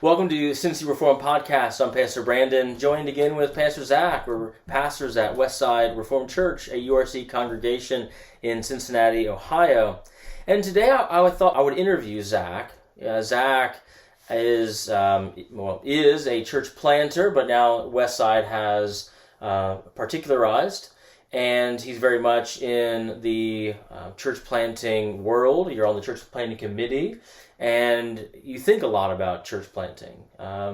Welcome to Cincy Reformed Podcast. I'm Pastor Brandon, joined again with Pastor Zac. We're pastors at Westside Reformed Church, a URC congregation in Cincinnati, Ohio. And today I thought I would interview Zac. Zac is a church planter, but now Westside has particularized, and he's very much in the church planting world. You're on the church planting committee, and you think a lot about church planting.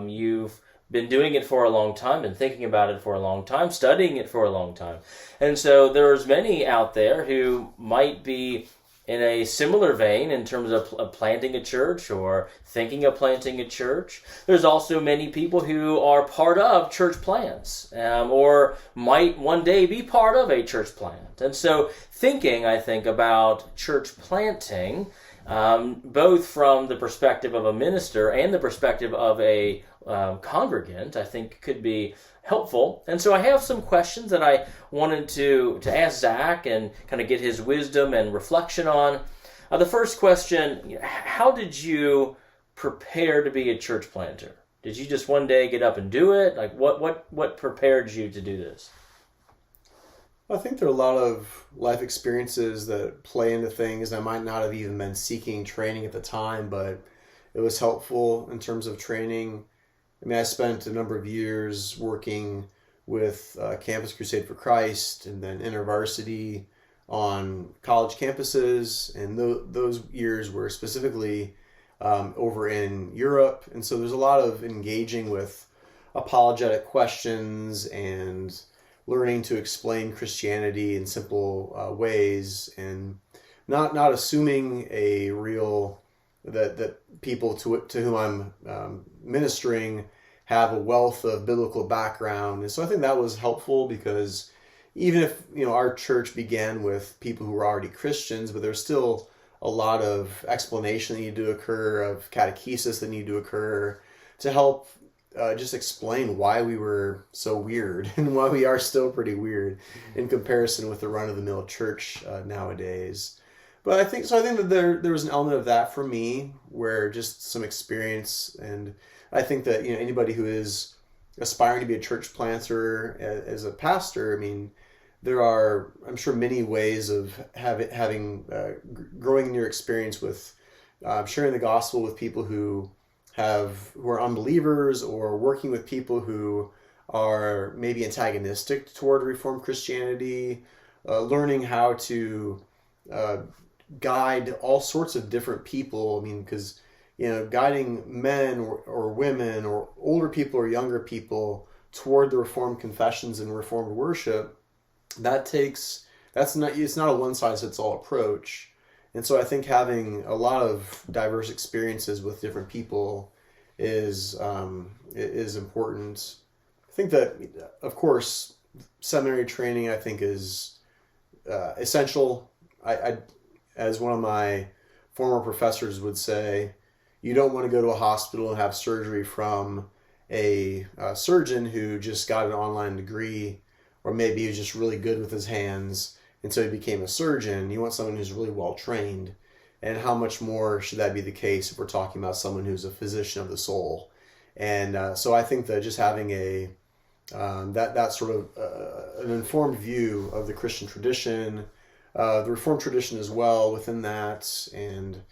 You've been doing it for a long time, been thinking about it for a long time, studying it for a long time. And so there's many out there who might be in a similar vein in terms of planting a church or thinking of planting a church. There's also many people who are part of church plants or might one day be part of a church plant. And so thinking, I think, about church planting, both from the perspective of a minister and the perspective of a congregant, I think could be helpful. And so I have some questions that I wanted to ask Zac and kind of get his wisdom and reflection on. The first question, how did you prepare to be a church planter? Did you just one day get up and do it? Like what prepared you to do this? I think there are a lot of life experiences that play into things. I might not have even been seeking training at the time, but it was helpful in terms of training. I mean, I spent a number of years working with Campus Crusade for Christ and then InterVarsity on college campuses, and those years were specifically over in Europe. And so there's a lot of engaging with apologetic questions and learning to explain Christianity in simple ways, and not assuming a real that people to whom I'm ministering have a wealth of biblical background. And so I think that was helpful, because even if our church began with people who were already Christians, but there's still a lot of explanation that needed to occur, of catechesis that needed to occur to help just explain why we were so weird and why we are still pretty weird in comparison with the run-of-the-mill church nowadays. But I think that there was an element of that for me, where just some experience, and I think that anybody who is aspiring to be a church planter as a pastor, I mean, there are, I'm sure, many ways of having growing in your experience with sharing the gospel with people who are unbelievers, or working with people who are maybe antagonistic toward Reformed Christianity, learning how to guide all sorts of different people. I mean, because guiding men or women or older people or younger people toward the Reformed confessions and Reformed worship, it's not a one-size-fits-all approach. And so I think having a lot of diverse experiences with different people is important. I think that, of course, seminary training, I think, is essential. I as one of my former professors would say, you don't want to go to a hospital and have surgery from a surgeon who just got an online degree, or maybe he was just really good with his hands, and so he became a surgeon. You want someone who's really well trained. And how much more should that be the case if we're talking about someone who's a physician of the soul? And so I think that just having that sort of an informed view of the Christian tradition, the Reformed tradition as well within that, and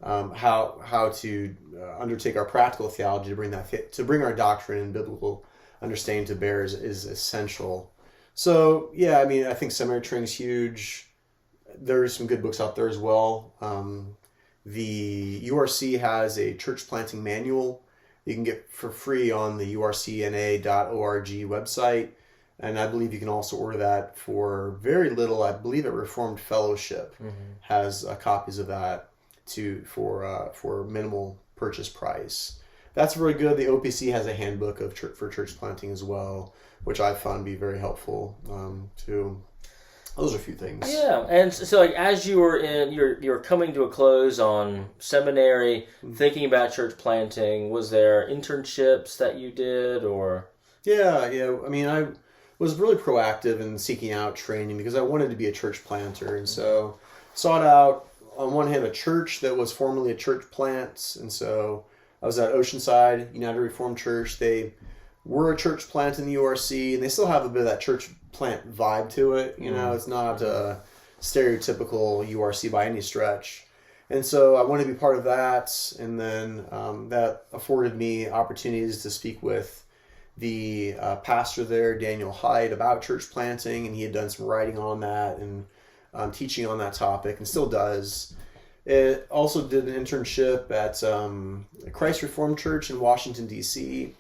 how to undertake our practical theology to bring our doctrine and biblical understanding to bear is essential. So yeah, I mean, I think seminary training is huge. There's some good books out there as well. The URC has a church planting manual you can get for free on the URCNA.org website. And I believe you can also order that for very little. I believe at Reformed Fellowship has copies of that for minimal purchase price. That's very good. The OPC has a handbook for church planting as well, which I found to be very helpful too. Those are a few things. Yeah, and so like as you were you're coming to a close on seminary, thinking about church planting, was there internships that you did, or? Yeah. I mean, I was really proactive in seeking out training because I wanted to be a church planter, and so sought out, on one hand, a church that was formerly a church plant, and so I was at Oceanside United Reformed Church. They were a church plant in the URC, and they still have a bit of that church plant vibe to it. It's not a stereotypical URC by any stretch. And so I wanted to be part of that, and then that afforded me opportunities to speak with the pastor there, Daniel Hyde, about church planting, and he had done some writing on that and teaching on that topic, and still does. It also did an internship at Christ Reformed Church in Washington, D.C.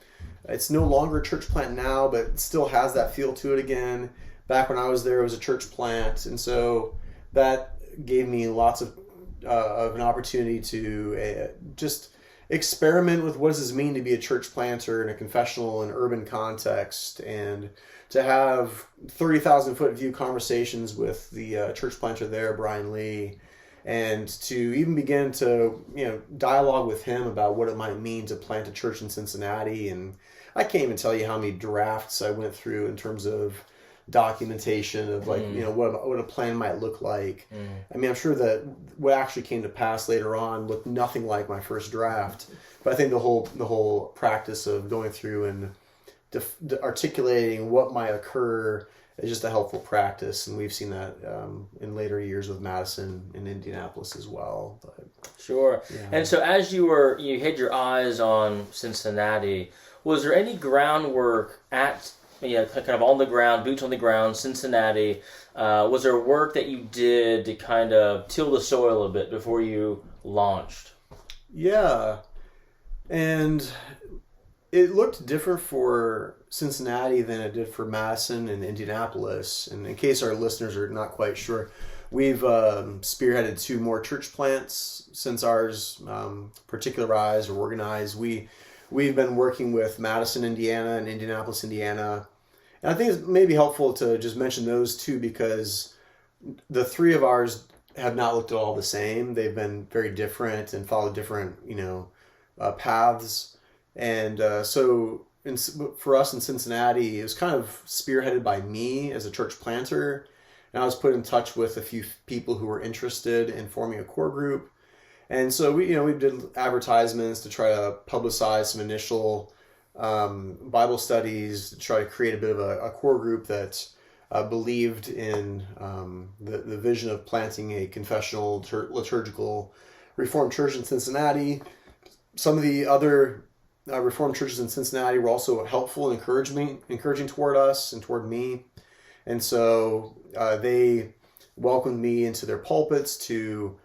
It's no longer a church plant now, but it still has that feel to it again. Back when I was there, it was a church plant, and so that gave me lots of an opportunity to just experiment with what does this mean to be a church planter in a confessional and urban context, and to have 30,000 foot view conversations with the church planter there, Brian Lee, and to even begin to dialogue with him about what it might mean to plant a church in Cincinnati. And I can't even tell you how many drafts I went through in terms of documentation of what a plan might look like. I mean, I'm sure that what actually came to pass later on looked nothing like my first draft, but I think the whole practice of going through and articulating what might occur is just a helpful practice, and we've seen that in later years with Madison and Indianapolis as well. But, sure. Yeah. And so as you had your eyes on Cincinnati, was there any groundwork at kind of on the ground, boots on the ground, Cincinnati? Was there work that you did to kind of till the soil a bit before you launched? Yeah, and it looked different for Cincinnati than it did for Madison and Indianapolis. And in case our listeners are not quite sure, we've spearheaded 2 more church plants since ours particularized or organized. We've been working with Madison, Indiana, and Indianapolis, Indiana. And I think it's maybe helpful to just mention those 2 because the 3 of ours have not looked at all the same. They've been very different and followed different, paths. And so for us in Cincinnati, it was kind of spearheaded by me as a church planter. And I was put in touch with a few people who were interested in forming a core group. And so we did advertisements to try to publicize some initial Bible studies, to try to create a bit of a core group that believed in the vision of planting a confessional, liturgical Reformed church in Cincinnati. Some of the other Reformed churches in Cincinnati were also helpful and encouraging toward us and toward me. And so they welcomed me into their pulpits to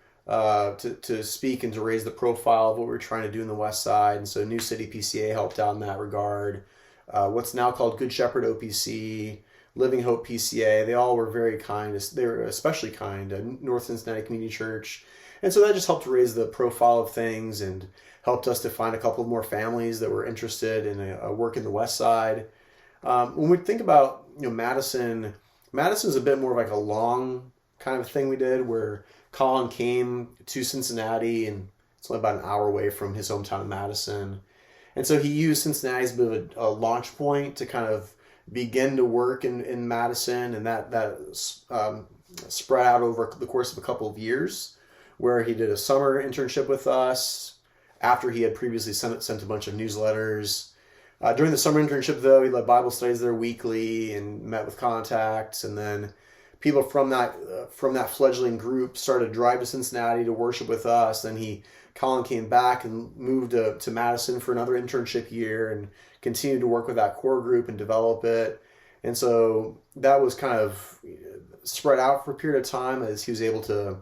speak and to raise the profile of what we were trying to do in the West Side. And so New City PCA helped out in that regard. What's now called Good Shepherd OPC, Living Hope PCA, they all were very kind. They were especially kind. North Cincinnati Community Church. And so that just helped raise the profile of things and helped us to find a couple more families that were interested in a work in the West Side. When we think about Madison is a bit more of like a long kind of thing we did, where Colin came to Cincinnati, and it's only about an hour away from his hometown of Madison. And so he used Cincinnati as a bit of a launch point to kind of begin to work in Madison, and that spread out over the course of a couple of years, where he did a summer internship with us after he had previously sent a bunch of newsletters. During the summer internship, though, he led Bible studies there weekly and met with contacts, and then people from that fledgling group started to drive to Cincinnati to worship with us. Then Colin came back and moved to Madison for another internship year and continued to work with that core group and develop it. And so that was kind of spread out for a period of time as he was able to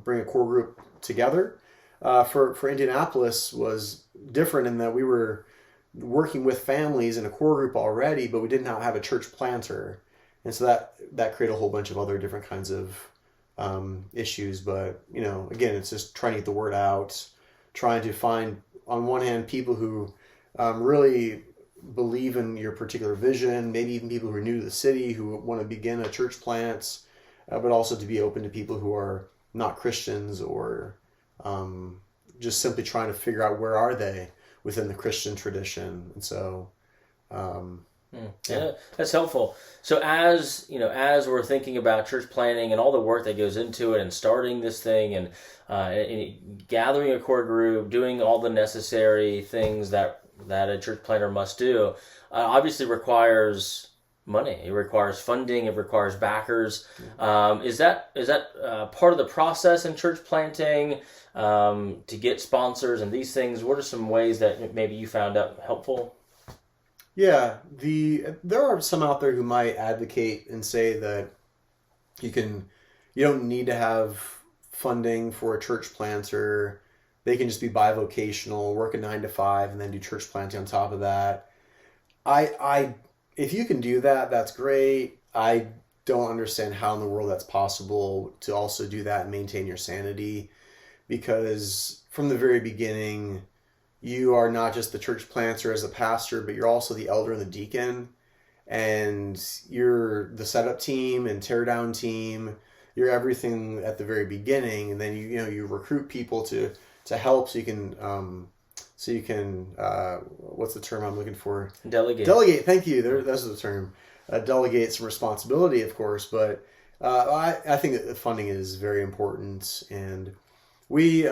bring a core group together. For Indianapolis was different in that we were working with families in a core group already, but we did not have a church planter. And so that created a whole bunch of other different kinds of issues. But, again, it's just trying to get the word out, trying to find, on one hand, people who really believe in your particular vision, maybe even people who are new to the city who want to begin a church plant, but also to be open to people who are not Christians or just simply trying to figure out where are they within the Christian tradition. And so Yeah, that's helpful. So as as we're thinking about church planning and all the work that goes into it, and starting this thing, and gathering a core group, doing all the necessary things that a church planner must do, obviously requires money. It requires funding. It requires backers. Is that part of the process in church planting, to get sponsors and these things? What are some ways that maybe you found out helpful? Yeah, there are some out there who might advocate and say that you don't need to have funding for a church planter. They can just be bivocational, work a 9 to 5, and then do church planting on top of that. If you can do that, that's great. I don't understand how in the world that's possible to also do that and maintain your sanity, because from the very beginning, you are not just the church planter as a pastor, but you're also the elder and the deacon, and you're the setup team and tear down team. You're everything at the very beginning, and then you recruit people to help, so you can what's the term I'm looking for? Delegate. Thank you. That's the term. Delegate some responsibility, of course, but I think that the funding is very important, and we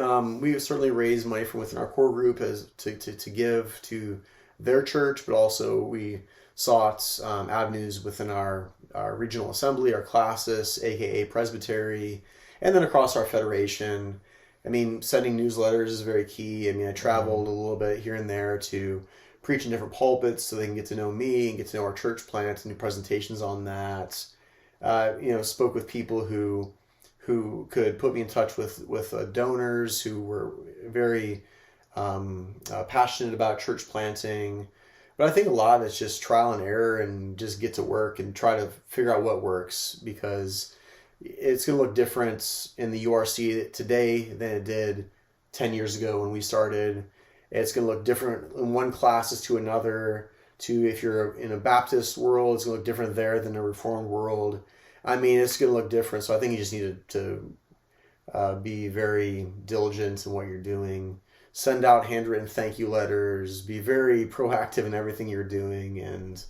certainly raise money from within our core group as to give to their church, but also we sought avenues within our regional assembly, our classis, aka presbytery, and then across our federation. I mean, sending newsletters is very key. I mean, I traveled a little bit here and there to preach in different pulpits so they can get to know me and get to know our church plant and do presentations on that. Spoke with people who could put me in touch with donors who were very passionate about church planting. But I think a lot of it's just trial and error, and just get to work and try to figure out what works, because it's going to look different in the URC today than it did 10 years ago when we started. It's going to look different in one classes to another. If you're in a Baptist world, it's going to look different there than a Reformed world. I mean, it's going to look different. So I think you just need to be very diligent in what you're doing. Send out handwritten thank you letters. Be very proactive in everything you're doing. And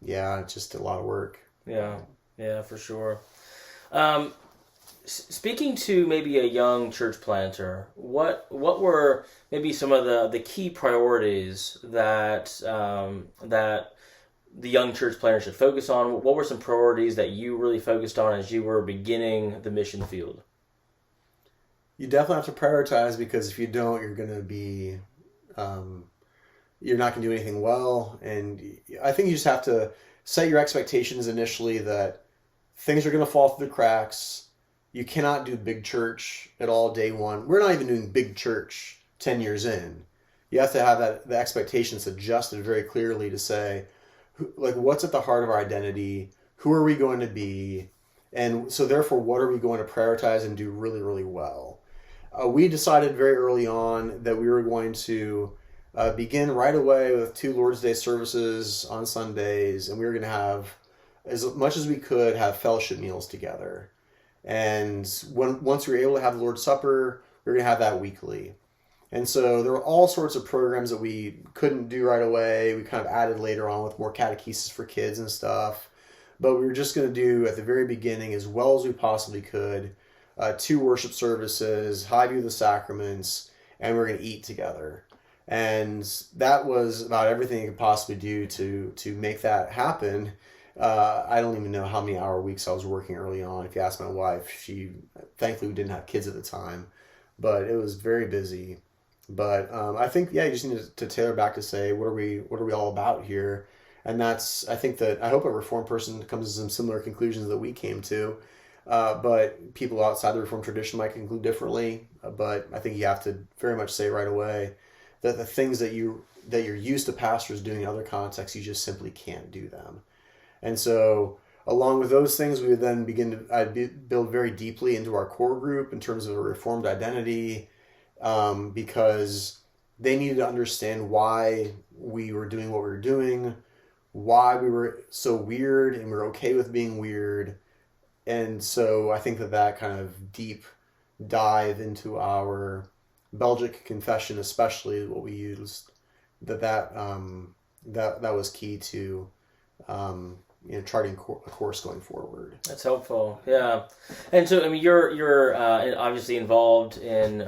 it's just a lot of work. Yeah, for sure. Speaking to maybe a young church planter, what were maybe some of the key priorities that the young church planter should focus on? What were some priorities that you really focused on as you were beginning the mission field? You definitely have to prioritize, because if you don't, you're going to be, you're not going to do anything well. And I think you just have to set your expectations initially that things are going to fall through the cracks. You cannot do big church at all day one. We're not even doing big church 10 years in. You have to have the expectations adjusted very clearly to say, what's at the heart of our identity? Who are we going to be? And so therefore, what are we going to prioritize and do really, really well? We decided very early on that we were going to begin right away with 2 Lord's Day services on Sundays, and we were going to have, as much as we could, have fellowship meals together. And once we were able to have the Lord's Supper, we were going to have that weekly. And so there were all sorts of programs that we couldn't do right away. We kind of added later on with more catechesis for kids and stuff. But we were just going to do, at the very beginning, as well as we possibly could, 2 worship services, Hyde do the sacraments, and we're going to eat together. And that was about everything you could possibly do to make that happen. I don't even know how many hour weeks I was working early on. If you ask my wife, thankfully we didn't have kids at the time, but it was very busy. But I think, you just need to tailor back to say, what are we all about here? And I hope a Reformed person comes to some similar conclusions that we came to. But people outside the Reformed tradition might conclude differently. But I think you have to very much say right away that the things that you're used to pastors doing in other contexts, you just simply can't do them. And so along with those things, we would then begin to build very deeply into our core group in terms of a Reformed identity, because they needed to understand why we were doing what we were doing, why we were so weird and we're okay with being weird. And so I think that kind of deep dive into our Belgic confession, especially what we used, that that was key to charting a course going forward. That's helpful, yeah. And so, I mean, you're obviously involved in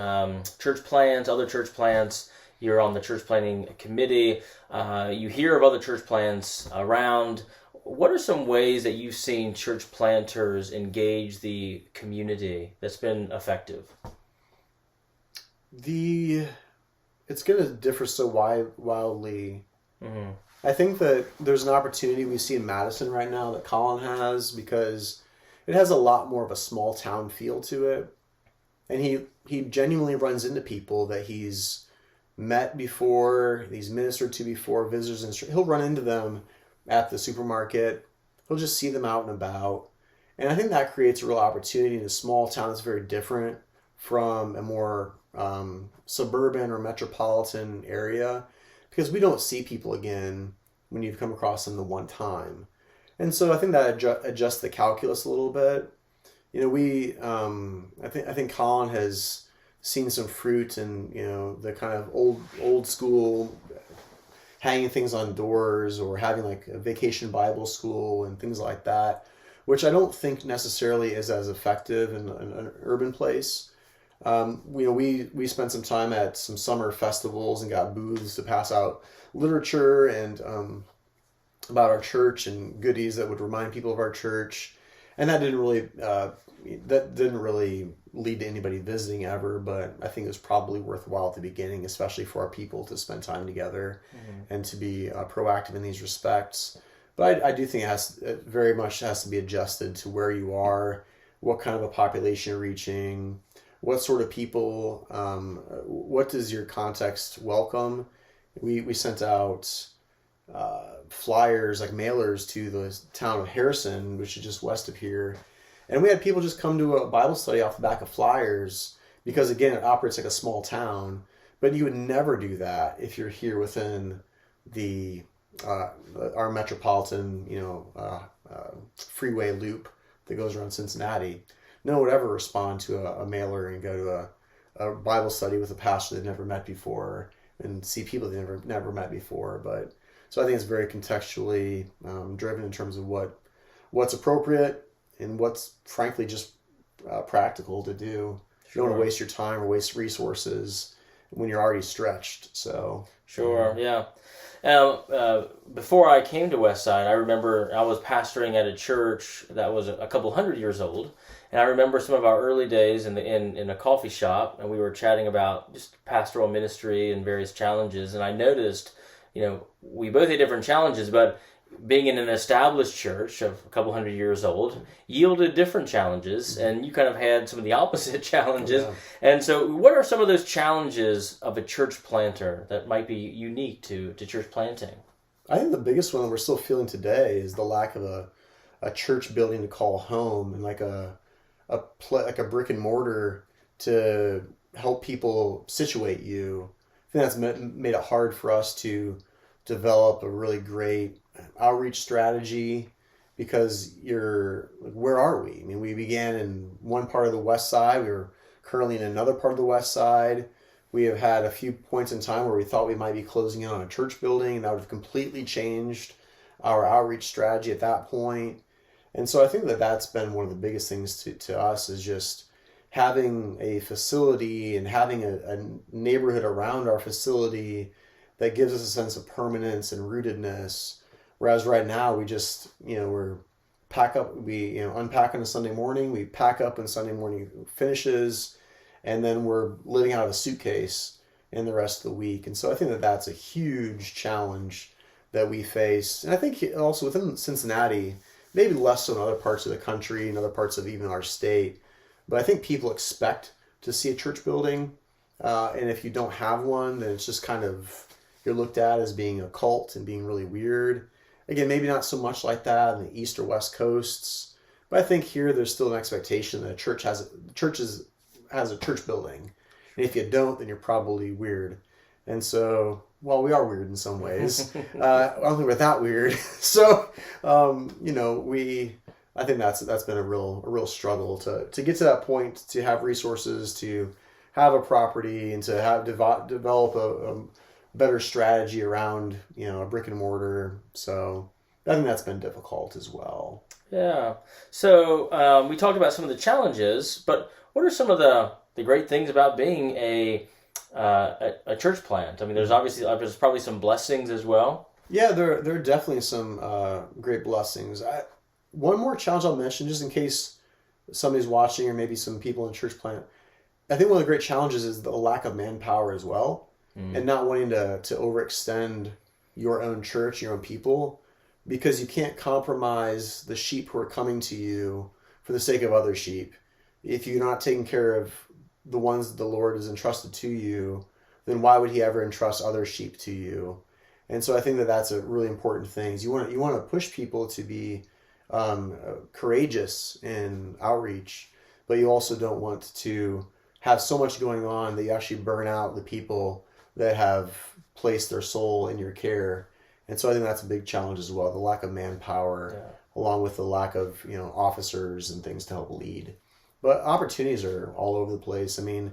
church plants, other church plants. You're on the church planning committee. You hear of other church plants around. What are some ways that you've seen church planters engage the community that's been effective? It's going to differ so wildly. Mm-hmm. I think that there's an opportunity we see in Madison right now that Colin has, because it has a lot more of a small town feel to it. And he genuinely runs into people that he's met before, he's ministered to before, visitors, and he'll run into them at the supermarket. He'll just see them out and about. And I think that creates a real opportunity in a small town that's very different from a more suburban or metropolitan area, because we don't see people again when you've come across them the one time. And so I think that adjusts the calculus a little bit. I think Colin has seen some fruit in, the kind of old school hanging things on doors, or having like a vacation Bible school and things like that, which I don't think necessarily is as effective in an urban place. We spent some time at some summer festivals and got booths to pass out literature and about our church and goodies that would remind people of our church, and that didn't really lead to anybody visiting ever. But I think it was probably worthwhile at the beginning, especially for our people to spend time together and to be proactive in these respects. But I do think it very much has to be adjusted to where you are, what kind of a population you're reaching, what sort of people, what does your context welcome. We sent out flyers, like mailers, to the town of Harrison, which is just west of here. And we had people just come to a Bible study off the back of flyers, because again, it operates like a small town. But you would never do that if you're here within our metropolitan, freeway loop that goes around Cincinnati. No one would ever respond to a mailer and go to a Bible study with a pastor they've never met before and see people they've never met before. But so I think it's very contextually driven in terms of what's appropriate and what's frankly just practical to do. Sure. You don't want to waste your time or waste resources when you're already stretched. So sure, yeah. Before I came to Westside, I remember I was pastoring at a church that was a couple hundred years old, and I remember some of our early days in a coffee shop, and we were chatting about just pastoral ministry and various challenges, and I noticed, we both had different challenges, but being in an established church of a couple hundred years old yielded different challenges, and you kind of had some of the opposite challenges. Oh, yeah. And so what are some of those challenges of a church planter that might be unique to church planting? I think the biggest one that we're still feeling today is the lack of a church building to call home, and like a brick and mortar to help people situate you. I think that's made it hard for us to develop a really great outreach strategy, because where are we? I mean, we began in one part of the West Side. We were currently in another part of the West Side. We have had a few points in time where we thought we might be closing in on a church building, and that would have completely changed our outreach strategy at that point. And so I think that's been one of the biggest things to us, is just having a facility and having a neighborhood around our facility that gives us a sense of permanence and rootedness. Whereas right now we just, we're pack up, we unpack on a Sunday morning, we pack up when Sunday morning finishes, and then we're living out of a suitcase in the rest of the week. And so I think that's a huge challenge that we face. And I think also within Cincinnati, maybe less so in other parts of the country and other parts of even our state, but I think people expect to see a church building. And if you don't have one, then it's just kind of, you're looked at as being a cult and being really weird. Again, maybe not so much like that in the East or West Coasts, but I think here there's still an expectation that a church has a church building. And if you don't, then you're probably weird. And so, well, we are weird in some ways. I don't think we're that weird. So, I think that's been a real struggle to get to that point, to have resources, to have a property, and to develop better strategy around, a brick and mortar. So I think that's been difficult as well. Yeah. So we talked about some of the challenges, but what are some of the great things about being a church plant? I mean, there's probably some blessings as well. Yeah, there are definitely some great blessings. One more challenge I'll mention, just in case somebody's watching or maybe some people in church plant. I think one of the great challenges is the lack of manpower as well, and not wanting to overextend your own church, your own people, because you can't compromise the sheep who are coming to you for the sake of other sheep. If you're not taking care of the ones that the Lord has entrusted to you, then why would he ever entrust other sheep to you? And so I think that that's a really important thing. You want to push people to be courageous in outreach, but you also don't want to have so much going on that you actually burn out the people that have placed their soul in your care. And so I think that's a big challenge as well, the lack of manpower, along with the lack of officers and things to help lead. But opportunities are all over the place. I mean,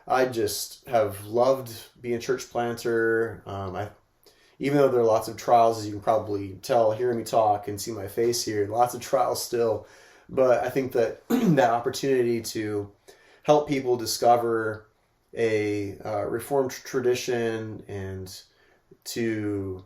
I just have loved being a church planter. Even though there are lots of trials, as you can probably tell, hearing me talk and see my face here, lots of trials still. But I think that that opportunity to help people discover a Reformed tradition and to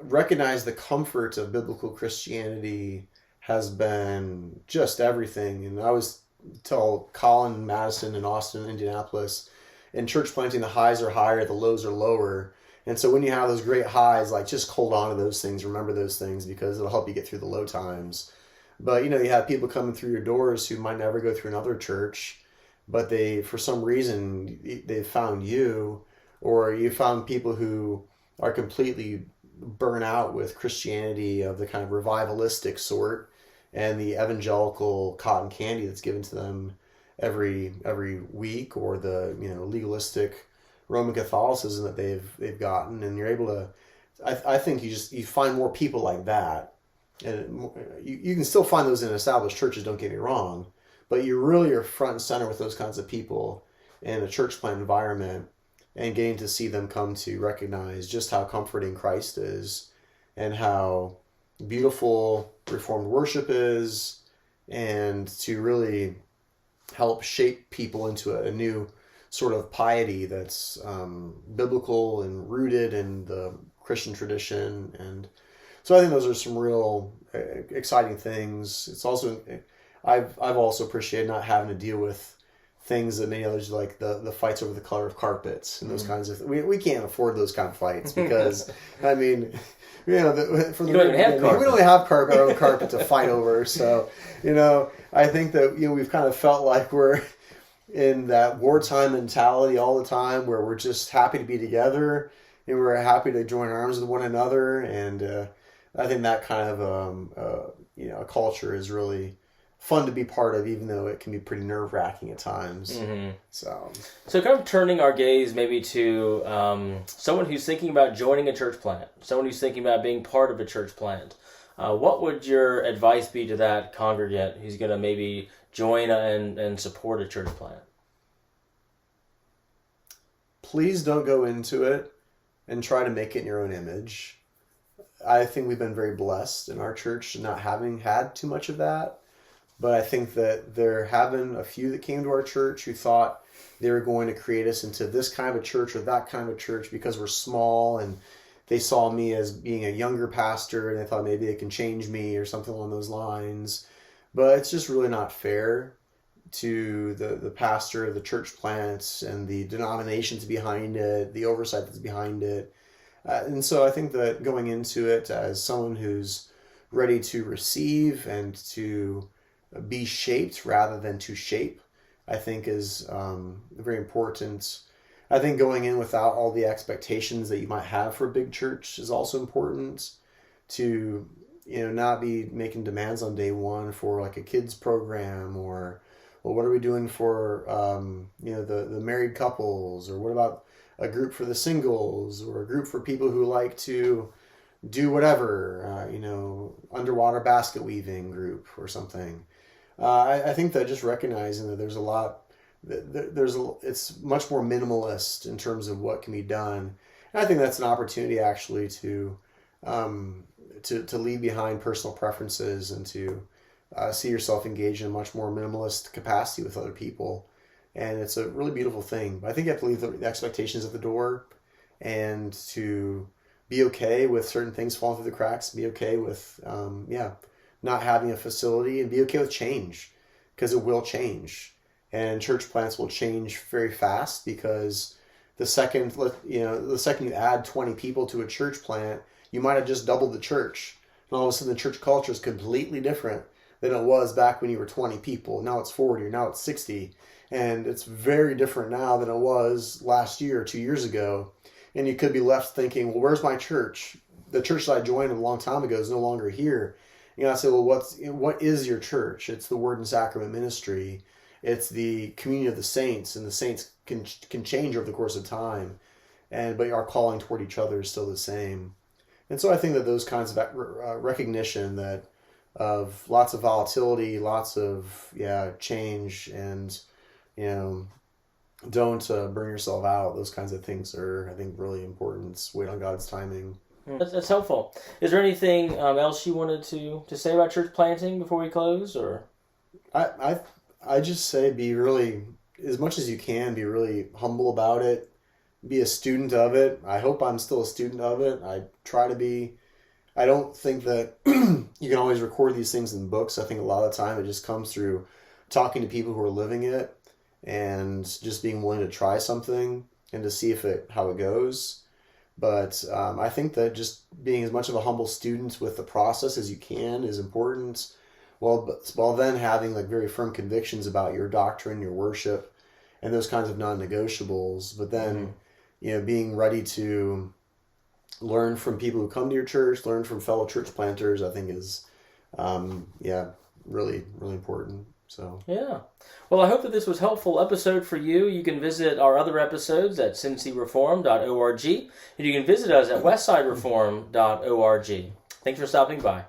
recognize the comfort of biblical Christianity has been just everything. And I always tell Colin, Madison, and Austin, Indianapolis, in church planting, the highs are higher, the lows are lower. And so when you have those great highs, like, just hold on to those things, remember those things, because it'll help you get through the low times. But, you have people coming through your doors who might never go through another church, but they, for some reason, they've found you, or you found people who are completely burnt out with Christianity of the kind of revivalistic sort and the evangelical cotton candy that's given to them every week, or the legalistic Roman Catholicism that they've gotten, and you're able to. I think you find more people like that, and you can still find those in established churches. Don't get me wrong, but you really are front and center with those kinds of people in a church plant environment, and getting to see them come to recognize just how comforting Christ is, and how beautiful Reformed worship is, and to really help shape people into a new sort of piety that's biblical and rooted in the Christian tradition. And so I think those are some real exciting things. It's also, I've also appreciated not having to deal with things that many others, like the fights over the color of carpets and those kinds of things. We can't afford those kind of fights because, I mean, we don't even have our own carpet to fight over. So, I think that, we've kind of felt like we're in that wartime mentality all the time, where we're just happy to be together and we're happy to join arms with one another. And I think that kind of a culture is really fun to be part of, even though it can be pretty nerve-wracking at times. Mm-hmm. So kind of turning our gaze maybe to someone who's thinking about joining a church plant, someone who's thinking about being part of a church plant. What would your advice be to that congregant who's going to maybe join and support a church plant? Please don't go into it and try to make it in your own image. I think we've been very blessed in our church not having had too much of that. But I think that there have been a few that came to our church who thought they were going to create us into this kind of a church or that kind of a church because we're small, and they saw me as being a younger pastor and they thought maybe they can change me or something along those lines. But it's just really not fair to the pastor, the church plants, and the denominations behind it, the oversight that's behind it. And so I think that going into it as someone who's ready to receive and to be shaped rather than to shape, I think is very important. I think going in without all the expectations that you might have for a big church is also important. To not be making demands on day one for like a kids program, or well, what are we doing for the married couples, or what about a group for the singles, or a group for people who like to do whatever, underwater basket weaving group or something. I think that just recognizing that there's a lot, it's much more minimalist in terms of what can be done. And I think that's an opportunity actually to leave behind personal preferences and to see yourself engaged in a much more minimalist capacity with other people. And it's a really beautiful thing. But I think you have to leave the expectations at the door and to be okay with certain things falling through the cracks, be okay with, not having a facility, and be okay with change, because it will change. And church plants will change very fast, because the second you add 20 people to a church plant, you might have just doubled the church. And all of a sudden the church culture is completely different than it was back when you were 20 people. Now it's 40, or now it's 60. And it's very different now than it was last year or 2 years ago. And you could be left thinking, well, where's my church? The church that I joined a long time ago is no longer here. You know, I say, well, what is your church? It's the Word and Sacrament ministry. It's the communion of the saints, and the saints can change over the course of time. But our calling toward each other is still the same. And so I think that those kinds of recognition that of lots of volatility, lots of change, and don't burn yourself out. Those kinds of things are, I think, really important. It's wait on God's timing. That's helpful. Is there anything else you wanted to say about church planting before we close? Or I just say be really, as much as you can, be really humble about it. Be a student of it. I hope I'm still a student of it. I try to be. I don't think that you can always record these things in books. I think a lot of the time it just comes through talking to people who are living it and just being willing to try something and to see how it goes. But I think that just being as much of a humble student with the process as you can is important. While then having like very firm convictions about your doctrine, your worship, and those kinds of non-negotiables. But then, being ready to learn from people who come to your church, learn from fellow church planters, I think is, really, really important. So yeah. Well, I hope that this was a helpful episode for you. You can visit our other episodes at cincyreform.org, and you can visit us at westsidereform.org. Thanks for stopping by.